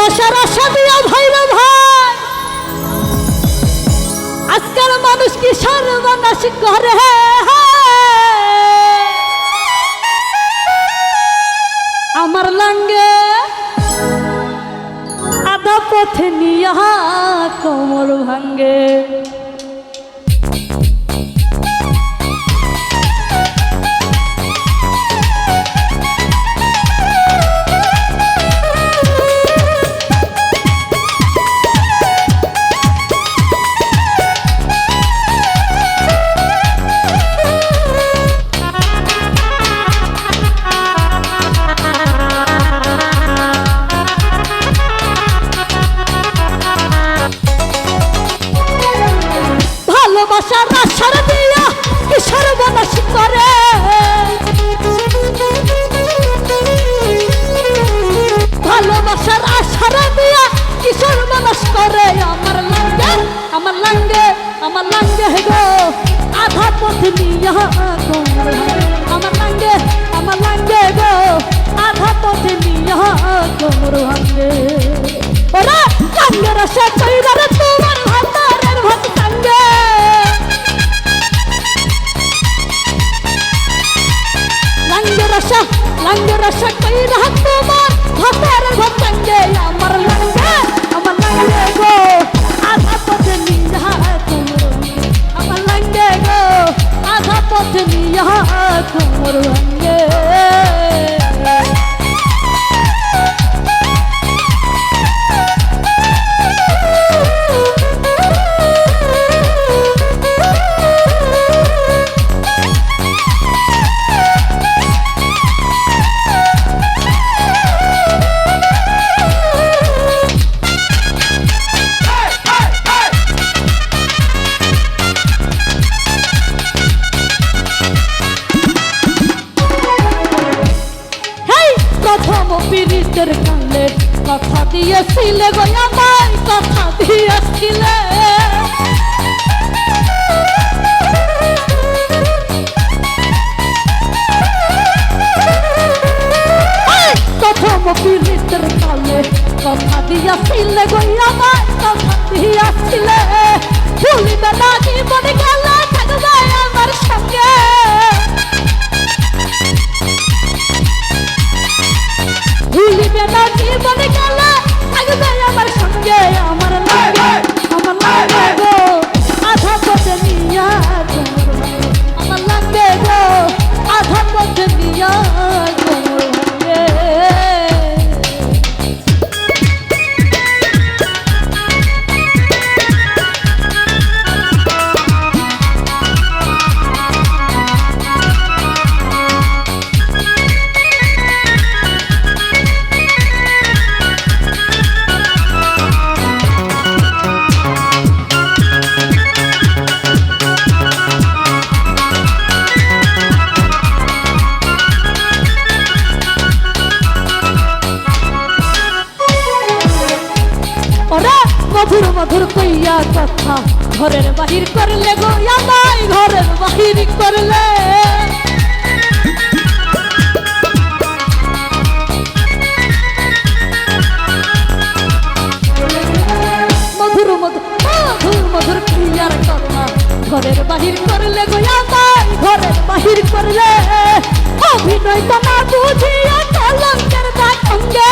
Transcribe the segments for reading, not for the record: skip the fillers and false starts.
ভালোবাসার আশা দিয়া ভাই রে ভাই আজকাল মানুষ কি সর্বনাশ করে আমার লাঙ্গে আধা পথে নিয়া কোমর ভাঙ্গে ভালোবাসার আশার দিয়া কি সর্বনাশ করে ভালোবাসার আশার দিয়া কি সর্বনাশ করে আমার লাঙ্গে আমার লাঙ্গে আমার লাঙ্গে গো আধা পথ নিয়া কোমর আমার লাঙ্গে গো আধা পথ নিয়া কোমর ভাঙ্গে ওরা লাঙ্গের আশা কইরা রে তোমার ভাতারের ভাত সঙ্গে লাঙ্গের আশা কইরা তোমার ভাতারের ভাত সঙ্গে আমার লাঙ্গে গো আধা পথে নিয়া কোমর আমার লাঙ্গে গো আধা পথে নিয়া কোমর ভাঙ্গে প্রথম পীড়িতের কালে কথা দিয়েছিলে গো আমায় কথা দিয়েছিলে প্রথম পীড়িতের কালে কথা দিয়েছিলে গো আমায় কথা দিয়েছিলে ভুলিবে না জীবন গেলে থাকবে আমার সঙ্গে ভুলিবে না জীবন গেলে থাকবে আমার সঙ্গে আমার লাঙ্গে গো আধা পথে নিয়া আমার লাঙ্গে গো আধা পথে নিয়া মধুর মধুর কইয়া কথা ঘরের বাহির করলে গো আমায় ঘরের বাহির করলে মধুর মধুর মধুর মধুর কইয়ার কথা ঘরের বাহির করলে গো আমায় ঘরের বাহির করলে অভিনয় তো না বুঝিয়া কলঙ্কের সঙ্গে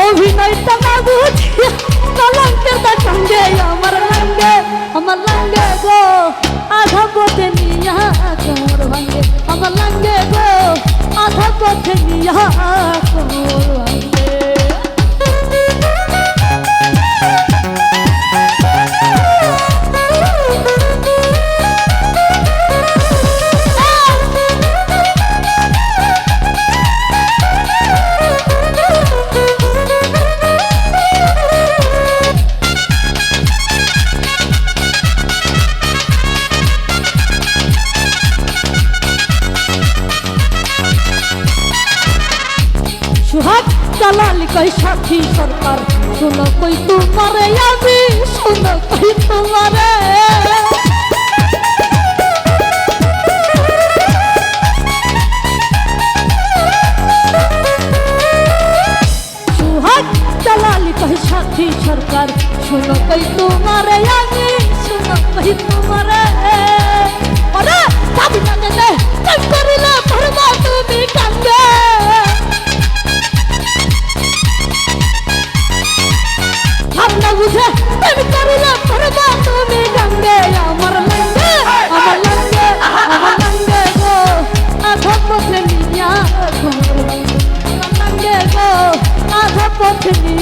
অভিনয় তো না বুঝিয়া কলঙ্কের সঙ্গে আমার লাঙ্গে গো আধা পথে নিয়া কোমর ভাঙ্গে আমার লাঙ্গে গো আধা পথে নিয়া কোমর ভাঙ্গে सुहाग दलाली कई साथी सरकार सुनो कोई तुम्हारे यादी सुनो कोई तुम्हारे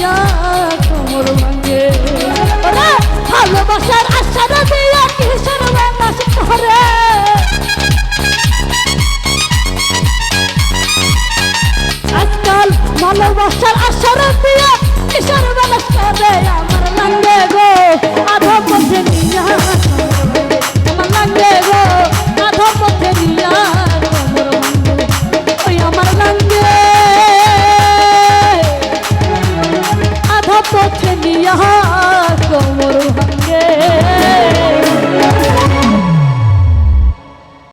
নিয়া কোমর ভাঙে ওরে ভালোবাসার আশারা দিয়া কিসের মানুষ করে আজকাল ভালোবাসার আশারা দিয়া কিসের মানুষ করে আমার লাগে গো আধা পথে নিয়া আমার লাগে গো আধা পথে নিয়া কোমর ভাঙে ওই আমার লাগে আধা পথে নিয়া কোমর ভাঙে